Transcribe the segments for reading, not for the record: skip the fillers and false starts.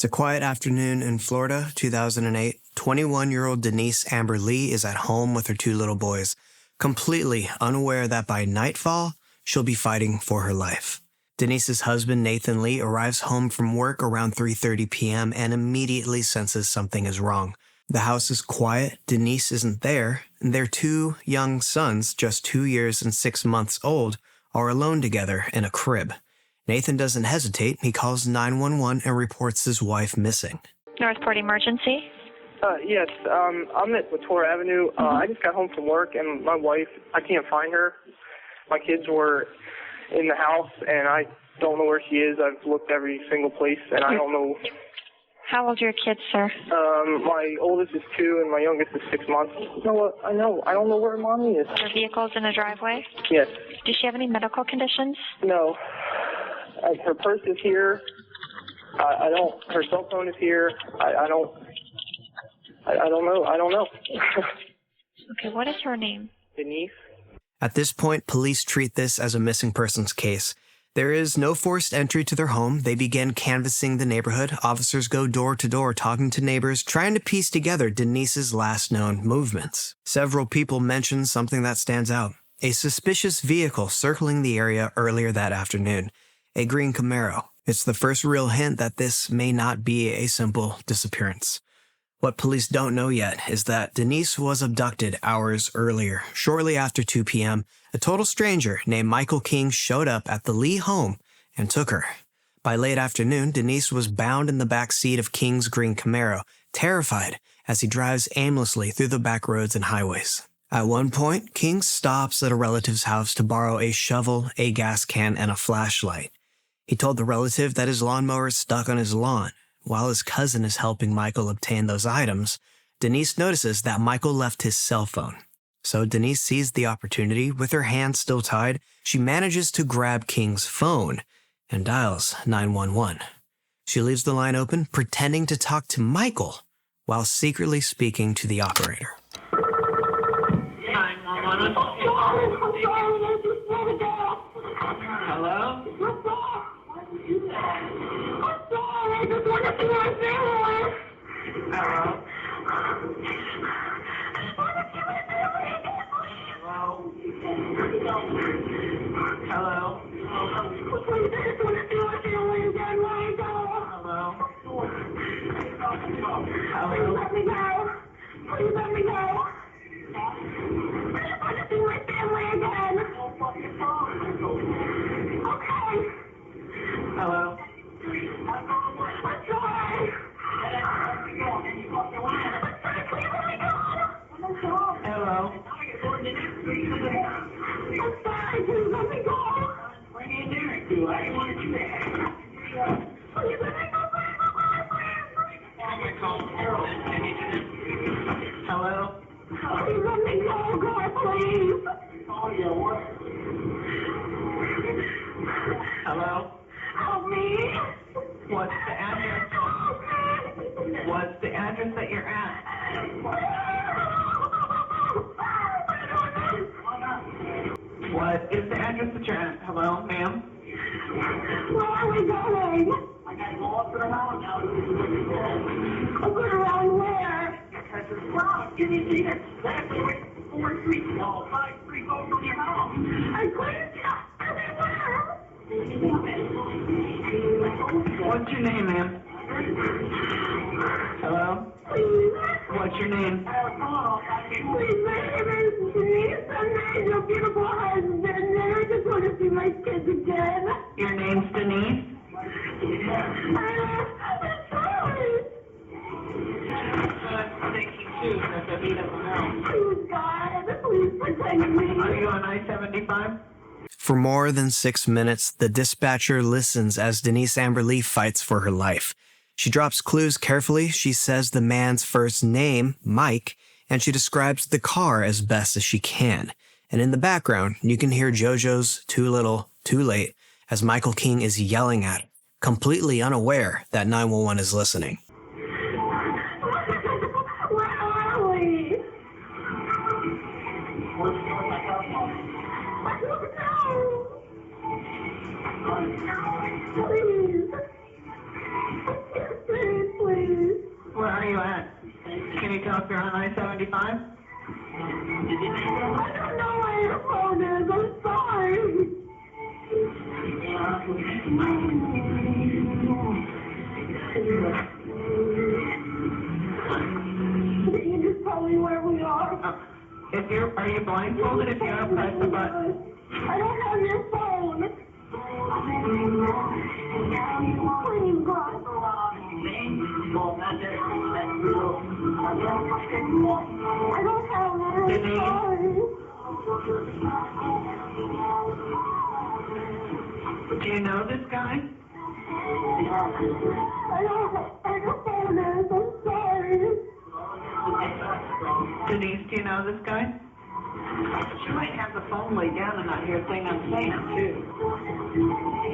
It's a quiet afternoon in Florida, 2008. 21-year-old Denise Amber Lee is at home with her 2 little boys, completely unaware that by nightfall, she'll be fighting for her life. Denise's husband, Nathan Lee, arrives home from work around 3:30 p.m. and immediately senses something is wrong. The house is quiet, Denise isn't there, and their 2 young sons, just 2 years and 6 months old, are alone together in a crib. Nathan doesn't hesitate. He calls 911 and reports his wife missing. Northport Emergency? Yes, I'm at Latour Avenue. I just got home from work, and my wife, I can't find her. My kids were in the house, and I don't know where she is. I've looked every single place, and I don't know. How old are your kids, sir? My oldest is 2, and my youngest is 6 months. You know what? I know. I don't know where Mommy is. Her vehicle's in the driveway? Yes. Does she have any medical conditions? No. Her purse is here. I don't. Her cell phone is here. I don't know. Okay, what is her name? Denise. At this point, police treat this as a missing persons case. There is no forced entry to their home. They begin canvassing the neighborhood. Officers go door to door talking to neighbors, trying to piece together Denise's last known movements. Several people mention something that stands out. A suspicious vehicle circling the area earlier that afternoon. A green Camaro. It's the first real hint that this may not be a simple disappearance. What police don't know yet is that Denise was abducted hours earlier. Shortly after 2 p.m., a total stranger named Michael King showed up at the Lee home and took her. By late afternoon, Denise was bound in the back seat of King's green Camaro, terrified as he drives aimlessly through the back roads and highways. At one point, King stops at a relative's house to borrow a shovel, a gas can, and a flashlight. He told the relative that his lawnmower is stuck on his lawn. While his cousin is helping Michael obtain those items, Denise notices that Michael left his cell phone. So Denise sees the opportunity. With her hands still tied, she manages to grab King's phone and dials 911. She leaves the line open, pretending to talk to Michael while secretly speaking to the operator. 911. Hello? I just want to see my family. Hello? Hello? Please, I just want to see my family again. Let me go. Hello? Please let me go. Please let me go. I just want to see my family again. Okay. Hello? I'm sorry. Hello? I'm sorry. Please let me go. Please let me go. Hello? Please let me go, God, please. Hello? Help me. What's the address? What's the address that you're at? What is the address that you're at? Hello, ma'am? Where are we going? I gotta go up to the mountain now. Up and around where? Can you see that? That's 4 streets. No, 5 streets over from your house. I couldn't see everywhere. What's your name, ma'am? Hello? Please. What's your name? Please, my name is Denise. I'm your beautiful husband, and I just want to see my kids again. Your name's Denise? I'm sorry. Thank you, too, because he doesn't know. Please, God, please protect me. Are you on I-75? For more than 6 minutes, the dispatcher listens as Denise Amber Lee fights for her life. She drops clues carefully. She says the man's first name, Mike, and she describes the car as best as she can. And in the background, you can hear JoJo's Too Little, Too Late as Michael King is yelling at her, completely unaware that 911 is listening. Where are we? I don't know. Please. are you at? Can you tell if you're on I-75? I don't know where your phone is. I'm sorry. Can you just tell me where we are? Are you blindfolded if you don't press the button? I don't have your phone. Please, God. I don't have it. I'm sorry. Do you know this guy? I don't know where your phone is. I'm sorry. Denise, do you know this guy? She might have the phone laid down and not hear a thing I'm saying, too.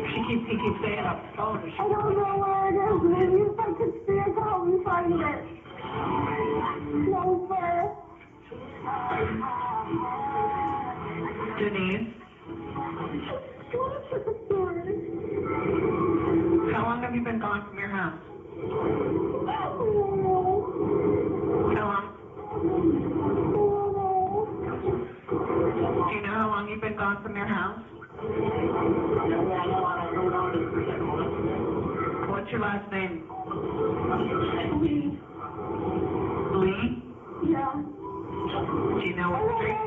He keeps saying on the phone. I don't know where it is. Maybe if I could see it, I'll find it. No, sir. Denise, how long have you been gone from your house? How long? Do you know how long you've been gone from your house? What's your last name? Lee. Lee? Yeah. Do you know what street?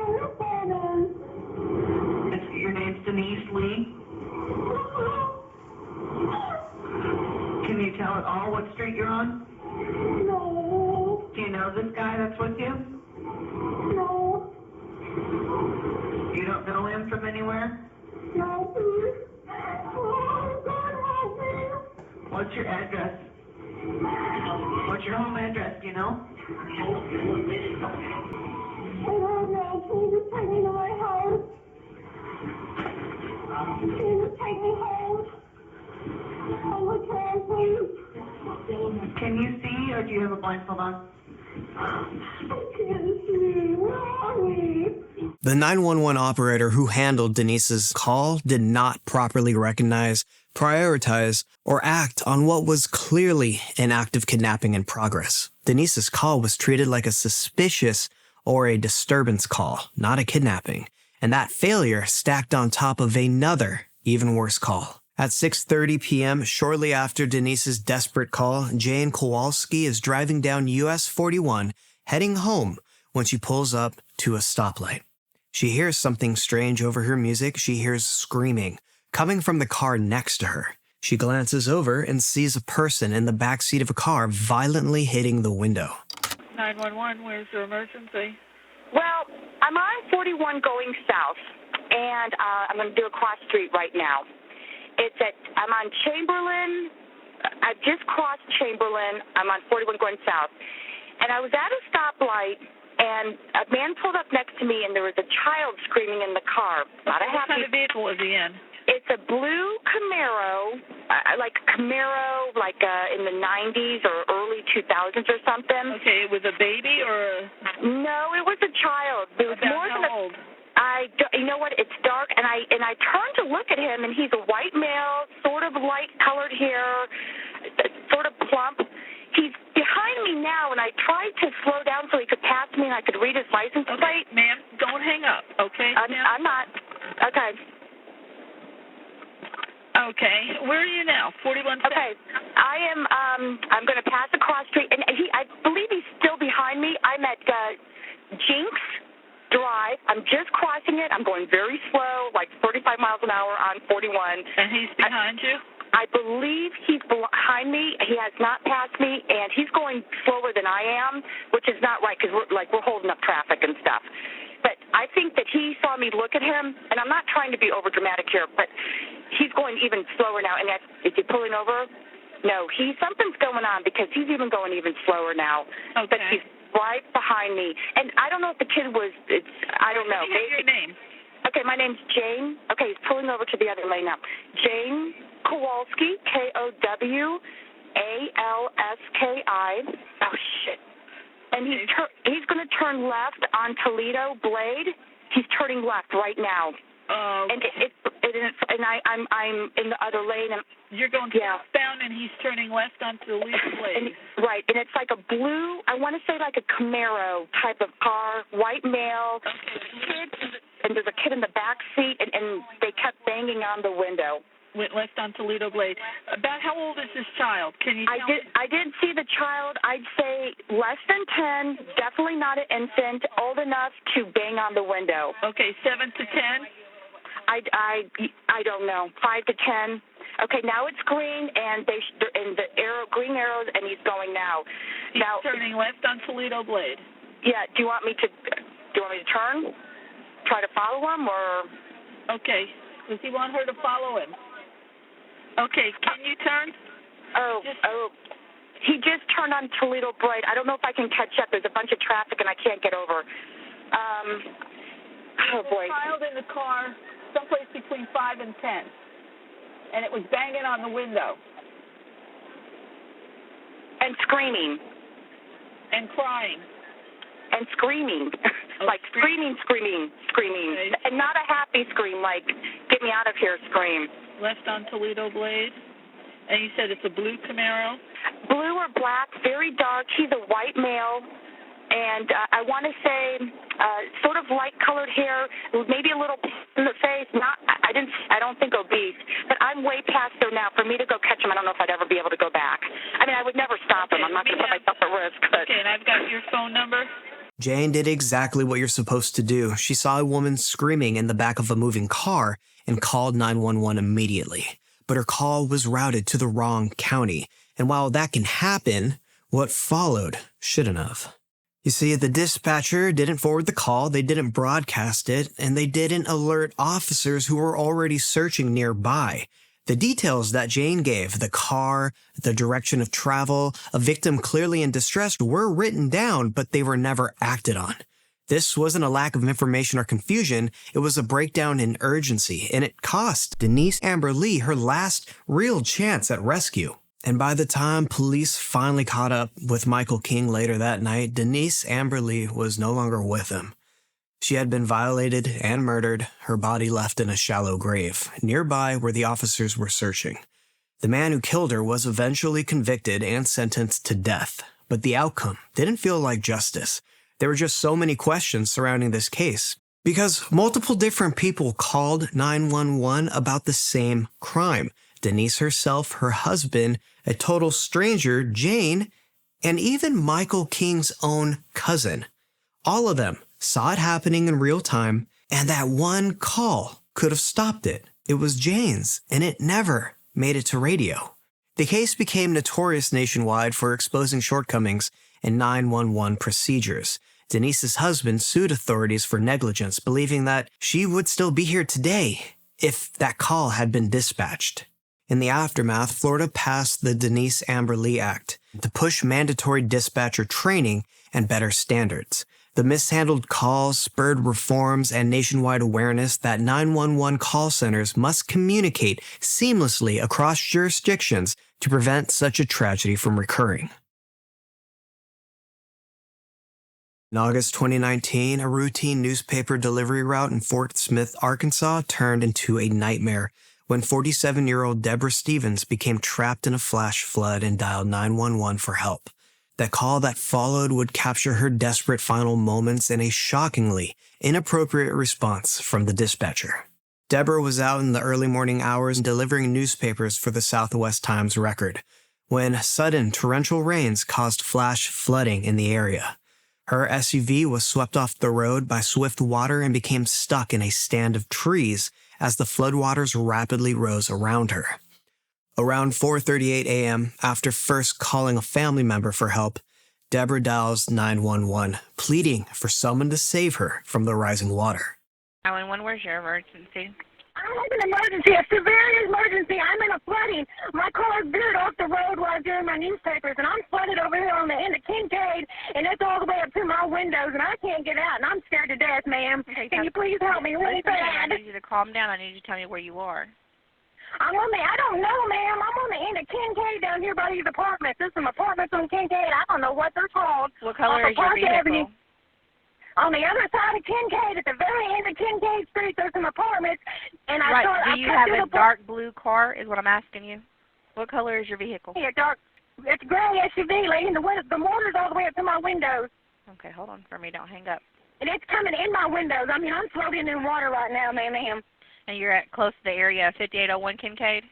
Your name's Denise Lee? Can you tell at all what street you're on? No. Do you know this guy that's with you? No. You don't know him from anywhere? No, please. Oh, God, help me. What's your address? What's your home address, do you know? I don't know. Can you just take me to my house? Can you just take me home? I'm a please. Can you see, or do you have a blindfold on? I can't see. Where are we? The 911 operator who handled Denise's call did not properly recognize, prioritize, or act on what was clearly an act of kidnapping in progress. Denise's call was treated like a suspicious or a disturbance call, not a kidnapping. And that failure stacked on top of another, even worse call. At 6:30 p.m., shortly after Denise's desperate call, Jane Kowalski is driving down US 41, heading home when she pulls up to a stoplight. She hears something strange over her music. She hears screaming coming from the car next to her. She glances over and sees a person in the backseat of a car violently hitting the window. 911, where's your emergency? Well, I'm on 41 going south, and I'm going to do a cross street right now. I'm on Chamberlain. I've just crossed Chamberlain. I'm on 41 going south. And I was at a stoplight, and a man pulled up next to me, and there was a child screaming in the car. What kind of vehicle was he in? It's a blue Camaro, in the 90s or early 2000s or something. Okay, with a baby or? No, it was a child. It was more than how old? You know what? It's dark, and I turned to look at him, and he's a white male, sort of light-colored hair, sort of plump. He's behind me now, and I tried to slow down so he could pass me and I could read his license plate. Ma'am, don't hang up, okay? I'm not. Okay. Okay. Where are you now? 41. Okay. I'm going to pass across the street, and I believe he's still behind me. I'm at Jinx Drive. I'm just crossing it. I'm going very slow, like 35 miles an hour on 41. And he's behind you? I believe he's behind me. He has not passed me, and he's going slower than I am, which is not right because we're holding up traffic and stuff. But I think that he saw me look at him, and I'm not trying to be overdramatic here, but he's going even slower now. And is he pulling over? No, something's going on because he's even going even slower now. Okay. But he's right behind me. And I don't know if the kid I don't know. What's your name? Okay, my name's Jane. Okay, he's pulling over to the other lane now. Jane Kowalski, Kowalski. Oh, shit. And he's going to turn left on Toledo Blade. He's turning left right now. Okay. And I'm in the other lane. And you're going southbound, and he's turning left onto the Leaf Blade. Right, and it's like a blue, I want to say like a Camaro type of car, white male, kid, and there's a kid in the back seat, and they kept banging on the window. Went left on Toledo Blade. About how old is this child? Can you tell me? I did see the child. I'd say less than 10, definitely not an infant, old enough to bang on the window. Okay, 7 to 10? I don't know, 5 to 10. Okay, now it's green, and the green arrows, and he's going now. He's turning left on Toledo Blade. Yeah. Do you want me to turn? Try to follow him, or? Okay. Does he want her to follow him? Okay. Can you turn? He just turned on Toledo Blade. I don't know if I can catch up. There's a bunch of traffic, and I can't get over. Oh boy. There's a child in the car, someplace between 5 and 10. And it was banging on the window. And screaming. And crying. And screaming. Like screaming. Okay. And not a happy scream, like, get me out of here scream. Left on Toledo Blade. And you said it's a blue Camaro? Blue or black, very dark. He's a white male. And I want to say sort of light-colored hair, maybe a little in the face. I don't think obese, but I'm way past there now. For me to go catch him, I don't know if I'd ever be able to go back. I mean, I would never stop him. I'm not going to put myself at risk. But. Okay, and I've got your phone number. Jane did exactly what you're supposed to do. She saw a woman screaming in the back of a moving car and called 911 immediately. But her call was routed to the wrong county. And while that can happen, what followed shouldn't have. You see, the dispatcher didn't forward the call, they didn't broadcast it, and they didn't alert officers who were already searching nearby. The details that Jane gave, the car, the direction of travel, a victim clearly in distress, were written down, but they were never acted on. This wasn't a lack of information or confusion, it was a breakdown in urgency, and it cost Denise Amber Lee her last real chance at rescue. And by the time police finally caught up with Michael King later that night, Denise Amber Lee was no longer with him. She had been violated and murdered, her body left in a shallow grave, nearby where the officers were searching. The man who killed her was eventually convicted and sentenced to death, but the outcome didn't feel like justice. There were just so many questions surrounding this case, because multiple different people called 911 about the same crime. Denise herself, her husband, a total stranger, Jane, and even Michael King's own cousin. All of them saw it happening in real time, and that one call could have stopped it. It was Jane's, and it never made it to radio. The case became notorious nationwide for exposing shortcomings in 911 procedures. Denise's husband sued authorities for negligence, believing that she would still be here today if that call had been dispatched. In the aftermath, Florida passed the Denise Amber Lee Act to push mandatory dispatcher training and better standards. The mishandled calls spurred reforms and nationwide awareness that 911 call centers must communicate seamlessly across jurisdictions to prevent such a tragedy from recurring. In August 2019, a routine newspaper delivery route in Fort Smith, Arkansas turned into a nightmare when 47-year-old Debra Stevens became trapped in a flash flood and dialed 911 for help. The call that followed would capture her desperate final moments in a shockingly inappropriate response from the dispatcher. Debra was out in the early morning hours delivering newspapers for the Southwest Times Record when sudden torrential rains caused flash flooding in the area. Her SUV was swept off the road by swift water and became stuck in a stand of trees as the floodwaters rapidly rose around her. Around 4:38 a.m., after first calling a family member for help, Debra dials 911, pleading for someone to save her from the rising water. 911, where's your emergency? I have an emergency, a severe emergency. I'm in a flooding. My car veered off the road while I was doing my newspapers, and I'm flooded over here on the end of Kincaid, and it's all the way up to my windows, and I can't get out, and I'm scared to death, ma'am. Okay, Can you please help me really bad? I need you to calm down. I need you to tell me where you are. I don't know, ma'am. I'm on the end of Kincaid down here by these apartments. There's some apartments on Kincaid. I don't know what they're called. What color is your vehicle? on the other side of Kincaid, at the very end of Kincaid Street, there's some apartments, and I Right. thought Do you have a dark blue car is what I'm asking you? What color is your vehicle? Yeah, dark. It's a gray SUV, lady, and the water's all the way up to my windows. Okay, hold on for me. Don't hang up. And it's coming in my windows. I mean, I'm floating in water right now, ma'am. And you're at close to the area of 5801 Kincaid?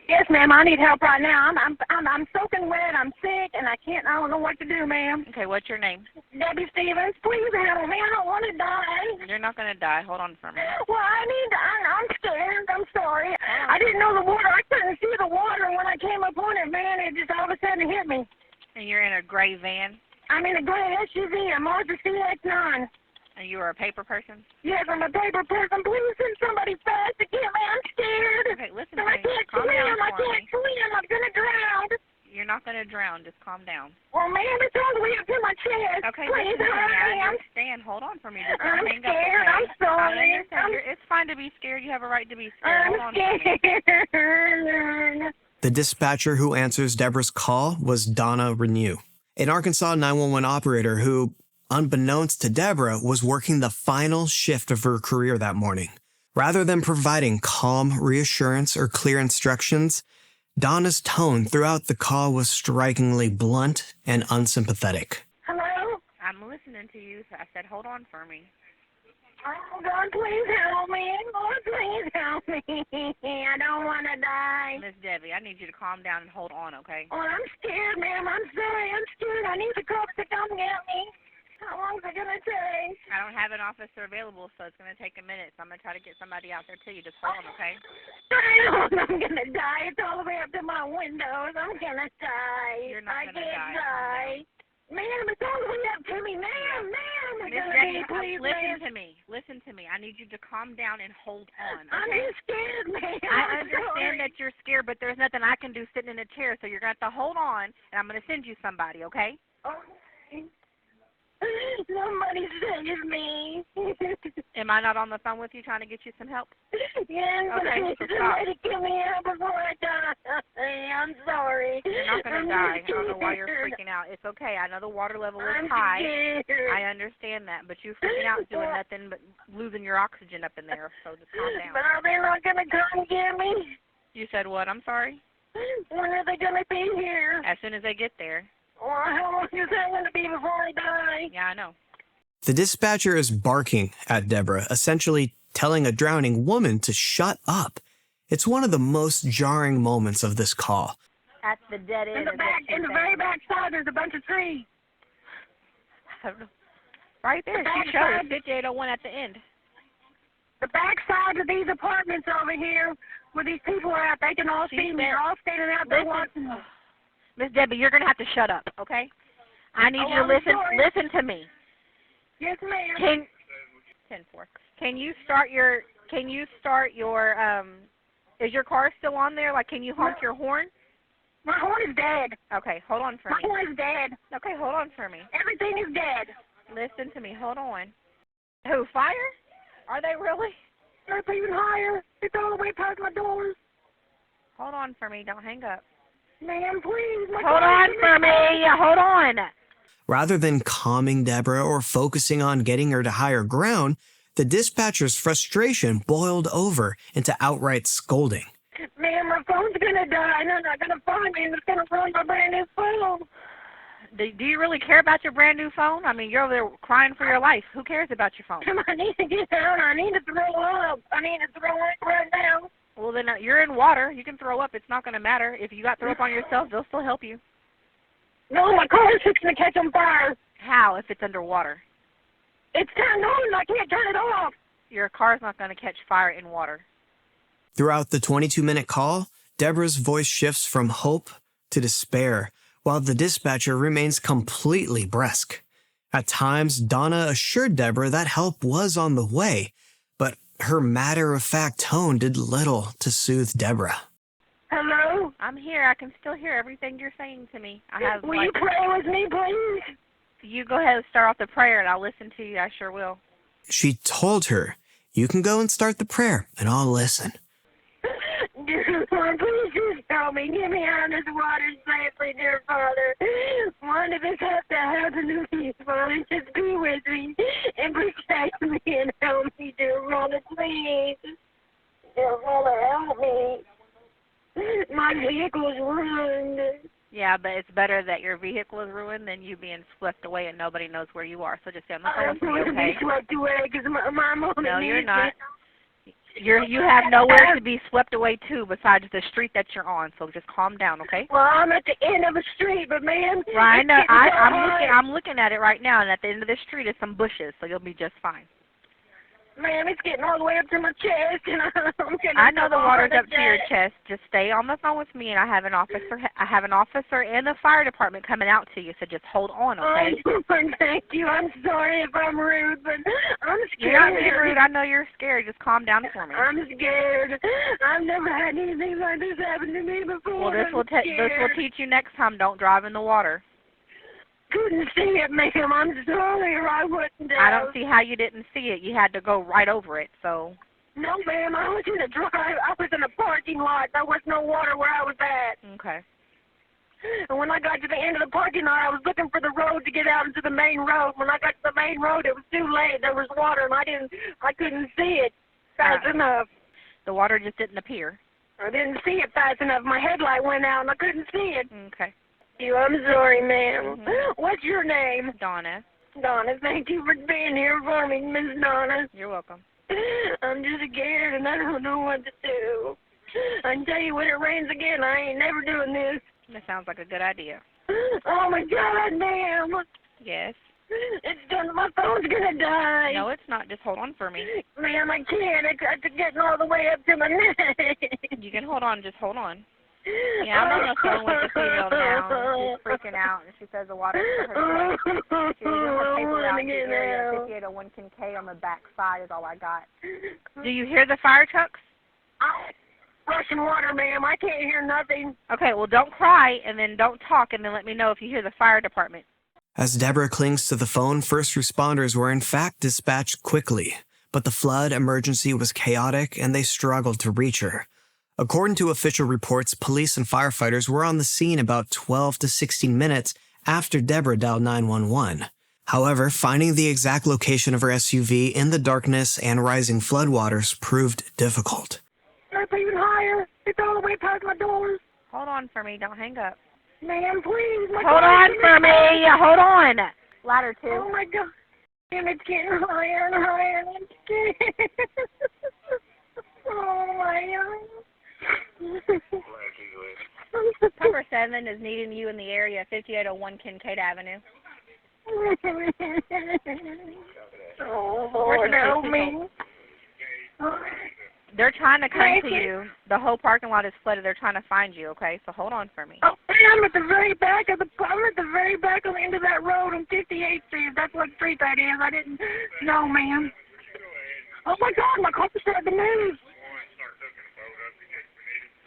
Yes, ma'am. I need help right now. I'm soaking wet. I'm sick, and I don't know what to do, ma'am. Okay, what's your name? Debbie Stevens, please help me. I don't want to die. You're not going to die. Hold on for me. Well, I'm scared. I'm sorry. I didn't know the water. I couldn't see the water, and when I came up on it, man, it just all of a sudden hit me. And you're in a gray van? I'm in a gray SUV, a Mazda CX-9. And you are a paper person? Yes, I'm a paper person. Please send somebody fast to get me. I'm scared. Okay, listen So to I me. can't Calm swim. down I for can't me. swim. I'm going to drown. You're not going to drown. Just calm down. Well, ma'am, it's all the way up to my chest. Okay, please listen to me. hurry. I understand. Hold on for me. Just don't I'm hang scared. up, okay? I'm sorry. I understand. It's fine to be scared. You have a right to be scared. Hold on for me. scared. The dispatcher who answers Debra's call was Donna Renew, an Arkansas 911 operator who, unbeknownst to Debra, was working the final shift of her career that morning. Rather than providing calm reassurance or clear instructions, Donna's tone throughout the call was strikingly blunt and unsympathetic. Hello? I'm listening to you. So I said, hold on for me. Oh, God, please help me. Lord, please help me. I don't want to die. Miss Debbie, I need you to calm down and hold on, okay? Oh, I'm scared, ma'am. I'm sorry. I'm scared. I need the cops to come get me. How long is it going to take? I don't have an officer available, so it's going to take a minute. So I'm going to try to get somebody out there to you. Just hold on, okay? I'm going to die. It's all the way up to my windows. I'm going to die. You're not going to die. I can't die. Ma'am, it's all the way up to me. Ma'am. Miss Debbie, listen to me. I need you to calm down and hold on, okay? I'm just scared, ma'am. I understand that you're scared, but there's nothing I can do sitting in a chair, so you're going to have to hold on, and I'm going to send you somebody, okay? Okay. Somebody save me. Am I not on the phone with you trying to get you some help? Yes, Okay, so stop. somebody give me help before I die. I'm sorry. You're not going to die. I don't know why you're freaking out. It's okay. I know the water level is I'm high. scared. I understand that, but you freaking out is doing nothing but losing your oxygen up in there, so just calm down. But are they not going to come get me? You said what? I'm sorry? When are they going to be here? As soon as they get there. Or how long is that going to be before I die? Yeah, I know. The dispatcher is barking at Debra, essentially telling a drowning woman to shut up. It's one of the most jarring moments of this call. At the dead end. In the very back side, there's a bunch of trees. Right there. She showed us 5801 at the end. The back side of these apartments over here, where these people are at, they can all see me. They're all standing out there watching. Miss Debbie, you're going to have to shut up, okay? I need you to listen. Sorry. Listen to me. Yes, ma'am. Can you start your is your car still on there? Like, can you honk your horn? My horn is dead. Okay, hold on for me. My horn is dead. Okay, hold on for me. Everything is dead. Listen to me. Hold on. Who, fire? Are they really? It's even higher. It's all the way past my doors. Hold on for me. Don't hang up. Ma'am, please. Hold on for me. Hold on. Rather than calming Debra or focusing on getting her to higher ground, the dispatcher's frustration boiled over into outright scolding. Ma'am, my phone's going to die, and they're not going to find me, and it's going to ruin my brand new phone. Do you really care about your brand new phone? I mean, you're over there crying for your life. Who cares about your phone? I need to get down. I need to throw up. I need to throw up right now. Well, then you're in water. You can throw up. It's not going to matter. If you got throw up on yourself, they'll still help you. No, my car is fixing to catch on fire. How if it's underwater? It's turned on. I can't turn it off. Your car's not going to catch fire in water. Throughout the 22-minute call, Debra's voice shifts from hope to despair, while the dispatcher remains completely brusque. At times, Donna assured Debra that help was on the way, but her matter-of-fact tone did little to soothe Debra. Hello? I'm here. I can still hear everything you're saying to me. Will you pray with me, please? You go ahead and start off the prayer, and I'll listen to you. I sure will. She told her, "You can go and start the prayer, and I'll listen." Dear Lord, please just help me. Get me out of this water safely, dear Father. One none of this has to happen to me, Father. Just be with me and protect me and help me, dear Father, please. Dear Father, help me. My vehicle is ruined. Yeah, but it's better that your vehicle is ruined than you being swept away and nobody knows where you are. So just stay on the phone with me, I'm going to okay? be swept away because my mom only No, you're needs not. me. You have nowhere to be swept away to besides the street that you're on. So just calm down, okay? Well, I'm at the end of a street, but man, Right, I know. it's getting so I'm looking at it right now, and at the end of the street is some bushes, so you'll be just fine. Man, it's getting all the way up to my chest, and I'm getting. I know the water's up to your chest. chest. Just stay on the phone with me, and I have an officer and the fire department coming out to you. So just hold on, okay? Thank you. I'm sorry if I'm rude, but I'm scared. You're not being rude. I know you're scared. Just calm down for me. I'm scared. I've never had anything like this happen to me before. Well, this will teach you next time. Don't drive in the water. Couldn't see it, ma'am. I'm sorry, or I wouldn't have. I don't see how you didn't see it. You had to go right over it, so. No, ma'am. I was in a drive. I was in a parking lot. There was no water where I was at. Okay. And when I got to the end of the parking lot, I was looking for the road to get out into the main road. When I got to the main road, it was too late. There was water, and I couldn't see it fast enough. The water just didn't appear. I didn't see it fast enough. My headlight went out, and I couldn't see it. Okay. I'm sorry, ma'am. What's your name? Donna. Donna, thank you for being here for me, Miss Donna. You're welcome. I'm just scared, and I don't know what to do. I can tell you when it rains again, I ain't never doing this. That sounds like a good idea. Oh, my God, ma'am. Yes. It's done. My phone's going to die. No, it's not. Just hold on for me. Ma'am, I can't. It's getting all the way up to my neck. You can hold on. Just hold on. Yeah, I'm on the phone with the female now. She's freaking out, and she says the water's for her chest. She's in her paper out in the area. 5801 Kincaid on the back side is all I got. Do you hear the fire trucks? Rushing water, ma'am. I can't hear nothing. Okay, well, don't cry, and then don't talk, and then let me know if you hear the fire department. As Debra clings to the phone, first responders were in fact dispatched quickly, but the flood emergency was chaotic, and they struggled to reach her. According to official reports, police and firefighters were on the scene about 12 to 16 minutes after Debra dialed 911. However, finding the exact location of her SUV in the darkness and rising floodwaters proved difficult. It's even higher. It's all the way past my doors. Hold on for me. Don't hang up. Ma'am, please. Hold on for me. Hold on. Ladder 2. Oh, my God. And it's getting higher and higher, and I'm scared. Oh, my God. Number 7 is needing you in the area, 5801 Kincaid Avenue. Oh, Lord, help me. They're trying to come to you. The whole parking lot is flooded. They're trying to find you, okay? So hold on for me. Oh, I'm at the very back of the end of that road on 58th Street. That's what street that is. I didn't know, ma'am. Oh, my God, my car's starting to move.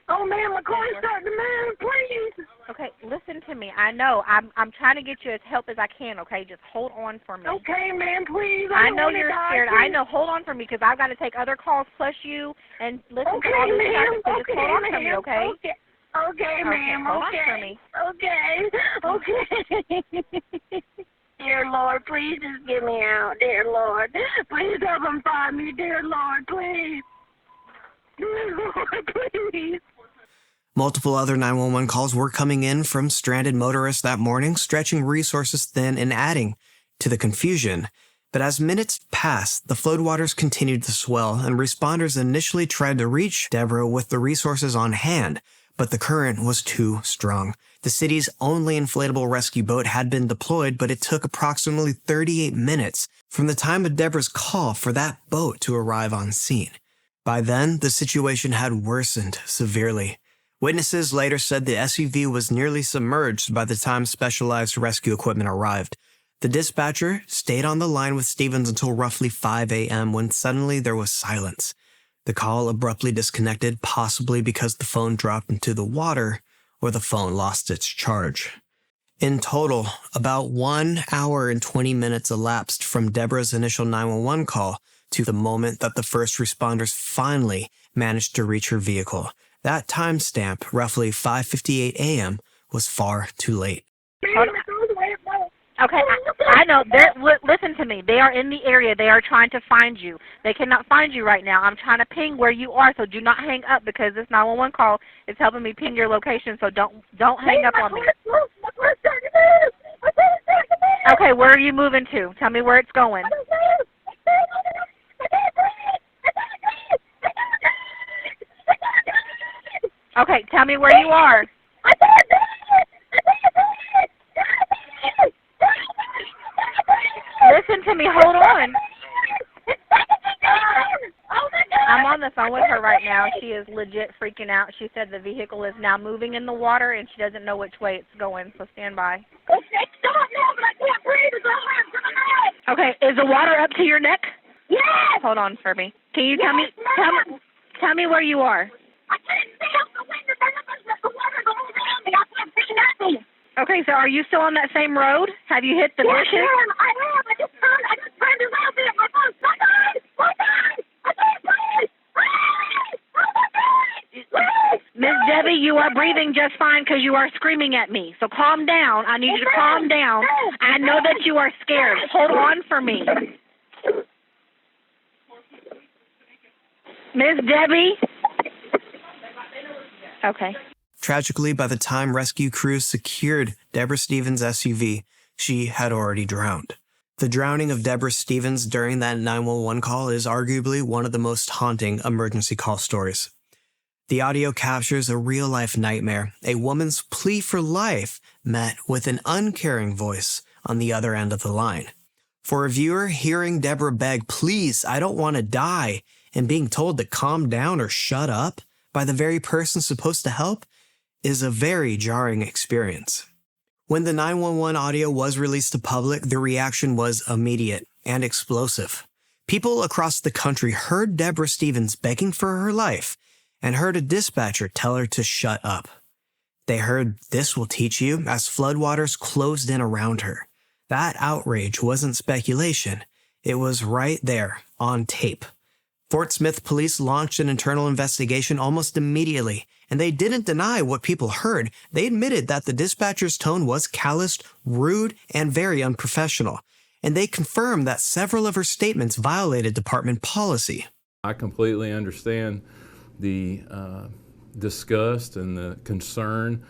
Oh, man, my car's starting to move, please. Okay, listen to me. I know. I'm trying to get you as help as I can, okay? Just hold on for me. Okay, ma'am, please. I know you're scared. I know. Hold on for me because I've got to take other calls plus you and listen to all this stuff. So just hold on for me, okay? Okay, ma'am. Hold on for me. Okay. Dear Lord, please just get me out. Dear Lord, please help them find me. Dear Lord, please. Dear Lord, please. Multiple other 911 calls were coming in from stranded motorists that morning, stretching resources thin and adding to the confusion. But as minutes passed, the floodwaters continued to swell, and responders initially tried to reach Debra with the resources on hand, but the current was too strong. The city's only inflatable rescue boat had been deployed, but it took approximately 38 minutes from the time of Debra's call for that boat to arrive on scene. By then, the situation had worsened severely. Witnesses later said the SUV was nearly submerged by the time specialized rescue equipment arrived. The dispatcher stayed on the line with Stevens until roughly 5 a.m. when suddenly there was silence. The call abruptly disconnected, possibly because the phone dropped into the water or the phone lost its charge. In total, about 1 hour and 20 minutes elapsed from Debra's initial 911 call to the moment that the first responders finally managed to reach her vehicle. That timestamp, roughly 5:58 a.m., was far too late. Ma'am, it's all the way up Okay, I know. Listen to me. They are in the area. They are trying to find you. They cannot find you right now. I'm trying to ping where you are, so do not hang up because this 911 call is helping me ping your location. So don't hang up on me. Okay, where are you moving to? Tell me where it's going. Okay, tell me where you are. Listen to me. Hold on. I'm on the phone with her right now. She is legit freaking out. She said the vehicle is now moving in the water, and she doesn't know which way it's going, so stand by. Okay, is the water up to your neck? Yes! Hold on for me. Can you tell me where you are? I can't see out the window. The water's all around me. I can't see nothing. Okay, so are you still on that same road? Have you hit the bushes? I am. I just turned around there. My phone. My God! I can't breathe. Miss Debbie, you are breathing just fine because you are screaming at me. So calm down. I need you to calm down. I know that you are scared. Hold on for me. Miss Debbie? Okay. Tragically, by the time rescue crews secured Debra Stevens' SUV, she had already drowned. The drowning of Debra Stevens during that 911 call is arguably one of the most haunting emergency call stories. The audio captures a real-life nightmare, a woman's plea for life met with an uncaring voice on the other end of the line. For a viewer, hearing Debra beg, "Please, I don't want to die," and being told to calm down or shut up by the very person supposed to help is a very jarring experience. When the 911 audio was released to public, the reaction was immediate and explosive. People across the country heard Debra Stevens begging for her life and heard a dispatcher tell her to shut up. They heard "This will teach you" as floodwaters closed in around her. That outrage wasn't speculation. It was right there on tape. Fort Smith police launched an internal investigation almost immediately, and they didn't deny what people heard. They admitted that the dispatcher's tone was calloused, rude, and very unprofessional, and they confirmed that several of her statements violated department policy. I completely understand the disgust and the concern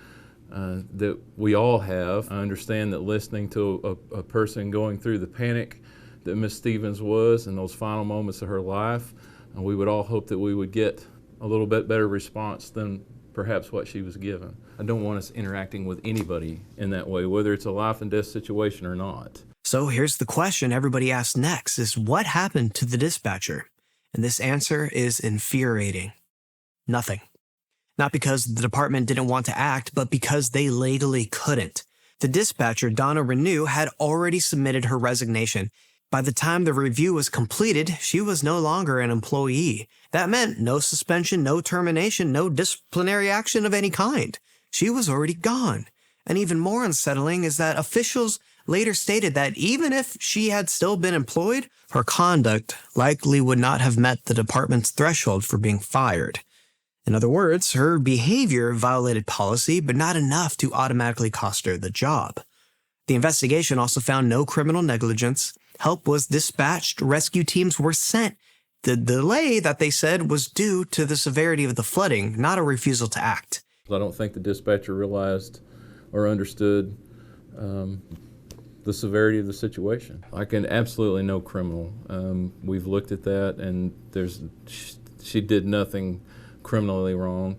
that we all have. I understand that listening to a person going through the panic that Miss Stevens was in those final moments of her life, we would all hope that we would get a little bit better response than perhaps what she was given. I don't want us interacting with anybody in that way, whether it's a life and death situation or not. So here's the question everybody asks next is, what happened to the dispatcher? And this answer is infuriating. Nothing. Not because the department didn't want to act, but because they legally couldn't. The dispatcher, Donna Renew, had already submitted her resignation. By the time the review was completed, she was no longer an employee. That meant no suspension, no termination, no disciplinary action of any kind. She was already gone. And even more unsettling is that officials later stated that even if she had still been employed, her conduct likely would not have met the department's threshold for being fired. In other words, her behavior violated policy, but not enough to automatically cost her the job. The investigation also found no criminal negligence. Help was dispatched, rescue teams were sent. The delay that they said was due to the severity of the flooding, not a refusal to act. I don't think the dispatcher realized or understood the severity of the situation. I can absolutely no criminal. We've looked at that, and she did nothing criminally wrong.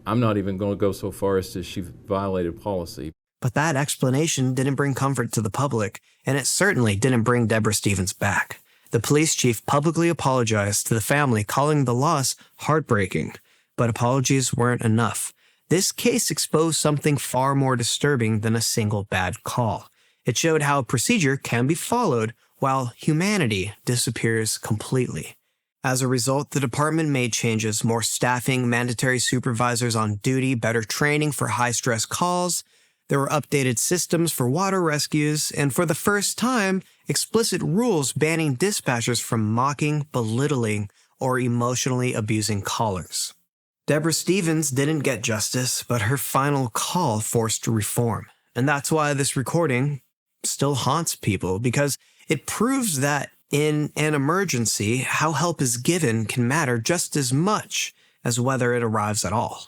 I'm not even going to go so far as to she violated policy. But that explanation didn't bring comfort to the public, and it certainly didn't bring Debra Stevens back. The police chief publicly apologized to the family, calling the loss heartbreaking. But apologies weren't enough. This case exposed something far more disturbing than a single bad call. It showed how procedure can be followed while humanity disappears completely. As a result, the department made changes: more staffing, mandatory supervisors on duty, better training for high-stress calls. There were updated systems for water rescues, and for the first time, explicit rules banning dispatchers from mocking, belittling, or emotionally abusing callers. Debra Stevens didn't get justice, but her final call forced reform. And that's why this recording still haunts people because it proves that in an emergency, how help is given can matter just as much as whether it arrives at all.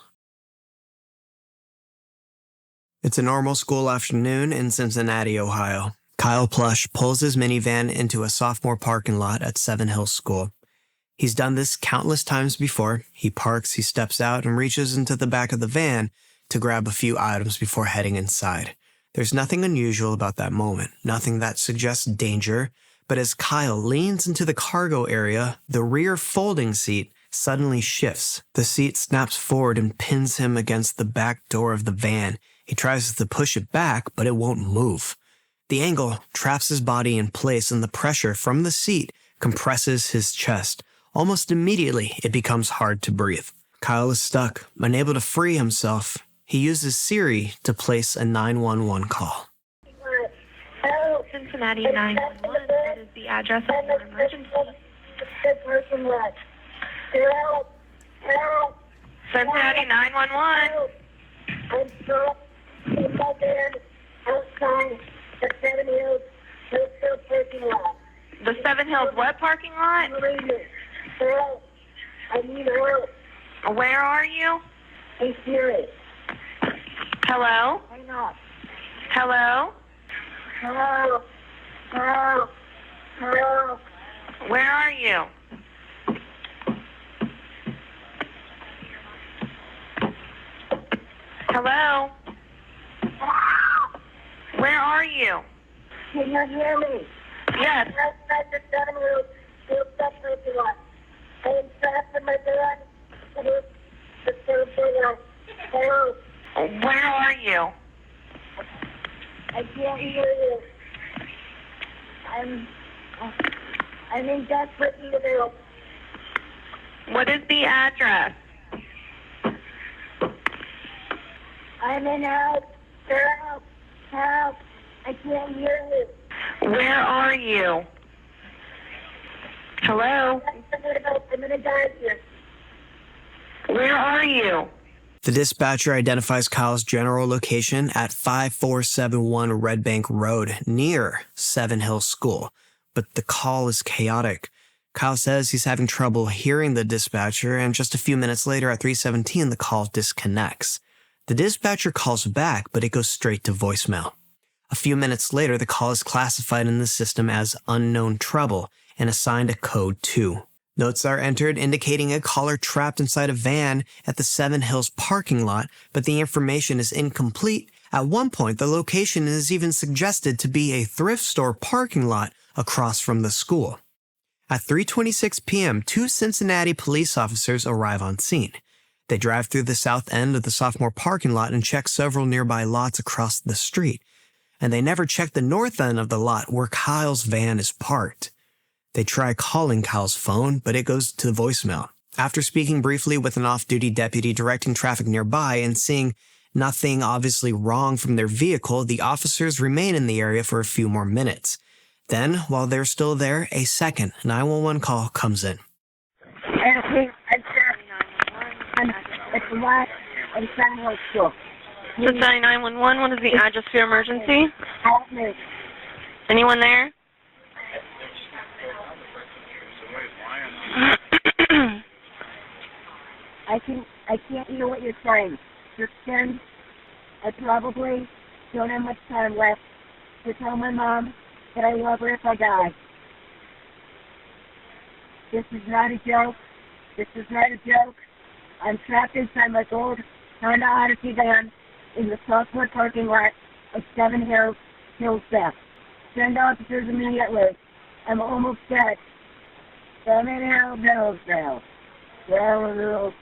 It's a normal school afternoon in Cincinnati, Ohio. Kyle Plush pulls his minivan into a sophomore parking lot at Seven Hills School. He's done this countless times before. He parks, he steps out, and reaches into the back of the van to grab a few items before heading inside. There's nothing unusual about that moment, nothing that suggests danger, but as Kyle leans into the cargo area, the rear folding seat suddenly shifts. The seat snaps forward and pins him against the back door of the van. He tries to push it back, but it won't move. The angle traps his body in place, and the pressure from the seat compresses his chest. Almost immediately, it becomes hard to breathe. Kyle is stuck, unable to free himself. He uses Siri to place a 911 call. Cincinnati 911, that is the address of your emergency. Cincinnati 911. I'm stuck in my bed outside the Seven Hills parking lot. The Seven Hills what parking lot? Help. I need help. Where are you? Hey, Siri. Hello? Hang on. Hello? Hello. Hello. Hello. Where are you? Hello? Where are you? Can you hear me? Yes. Outside the Seven Hills parking lot. I am trapped in my bed. It is the parking lot. Hello. Where are you? I can't hear you. I'm in desperate need of help. What is the address? I'm in help. Help. Help. I can't hear you. Where are you? Hello? I'm gonna die here. Where are you? The dispatcher identifies Kyle's general location at 5471 Red Bank Road near Seven Hills School, but the call is chaotic. Kyle says he's having trouble hearing the dispatcher, and just a few minutes later at 3:17, the call disconnects. The dispatcher calls back, but it goes straight to voicemail. A few minutes later, the call is classified in the system as unknown trouble and assigned a code 2. Notes are entered indicating a caller trapped inside a van at the Seven Hills parking lot, but the information is incomplete. At one point, the location is even suggested to be a thrift store parking lot across from the school. At 3:26 p.m., 2 Cincinnati police officers arrive on scene. They drive through the south end of the sophomore parking lot and check several nearby lots across the street. And they never check the north end of the lot where Kyle's van is parked. They try calling Kyle's phone, but it goes to voicemail. After speaking briefly with an off-duty deputy directing traffic nearby and seeing nothing obviously wrong from their vehicle, the officers remain in the area for a few more minutes. Then, while they're still there, a second 911 call comes in. It's the last in Seven Hills School. Cincinnati 911, what is the address for your emergency? Help me. Anyone there? I can't hear what you're saying. Just send. I probably don't have much time left to tell my mom that I love her if I die. This is not a joke. This is not a joke. I'm trapped inside my gold Honda Odyssey van in the sophomore parking lot of Seven Hills Theft. Send officers immediately. I'm almost dead. Seven Hills now. Seven Hills.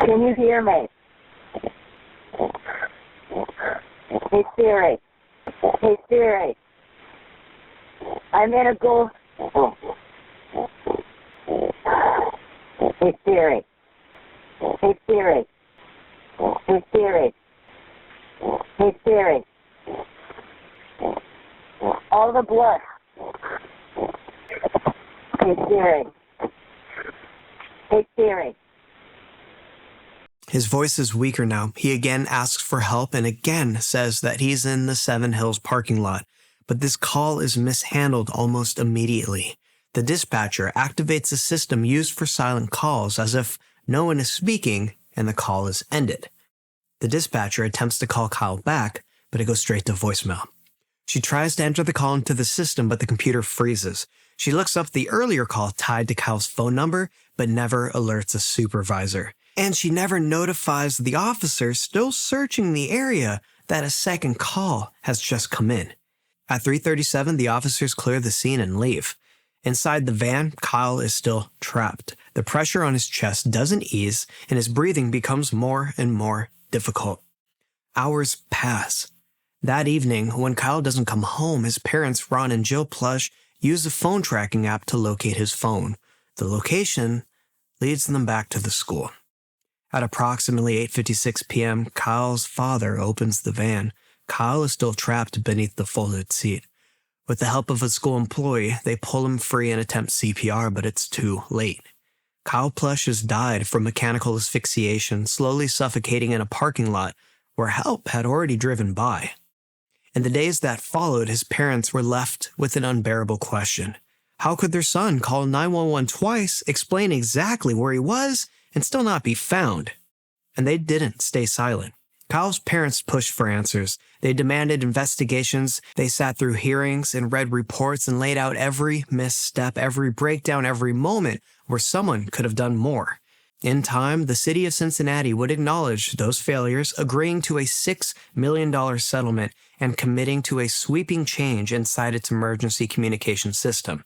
Can you hear me? Hey Siri. Hey Siri. I'm in a gold. Hey Siri. Hey Siri. Hey Siri. Hey Siri. All the blood. Hey Siri. Hey, Siri. His voice is weaker now. He again asks for help and again says that he's in the Seven Hills parking lot. But this call is mishandled almost immediately. The dispatcher activates a system used for silent calls as if no one is speaking and the call is ended. The dispatcher attempts to call Kyle back, but it goes straight to voicemail. She tries to enter the call into the system, but the computer freezes. She looks up the earlier call tied to Kyle's phone number, but never alerts a supervisor. And she never notifies the officer still searching the area that a second call has just come in. At 3:37, the officers clear the scene and leave. Inside the van, Kyle is still trapped. The pressure on his chest doesn't ease, and his breathing becomes more and more difficult. Hours pass. That evening, when Kyle doesn't come home, his parents, Ron and Jill Plush, use a phone tracking app to locate his phone. The location leads them back to the school. At approximately 8:56 p.m., Kyle's father opens the van. Kyle is still trapped beneath the folded seat. With the help of a school employee, they pull him free and attempt CPR, but it's too late. Kyle Plush has died from mechanical asphyxiation, slowly suffocating in a parking lot where help had already driven by. In the days that followed, his parents were left with an unbearable question. How could their son call 911 twice, explain exactly where he was, and still not be found? And they didn't stay silent. Kyle's parents pushed for answers. They demanded investigations. They sat through hearings and read reports and laid out every misstep, every breakdown, every moment where someone could have done more. In time, the city of Cincinnati would acknowledge those failures, agreeing to a $6 million settlement and committing to a sweeping change inside its emergency communication system.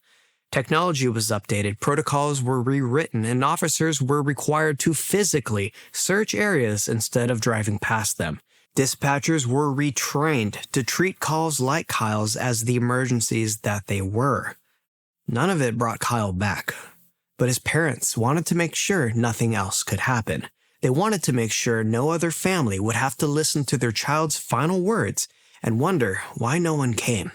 Technology was updated, protocols were rewritten, and officers were required to physically search areas instead of driving past them. Dispatchers were retrained to treat calls like Kyle's as the emergencies that they were. None of it brought Kyle back, but his parents wanted to make sure nothing else could happen. They wanted to make sure no other family would have to listen to their child's final words and wonder why no one came.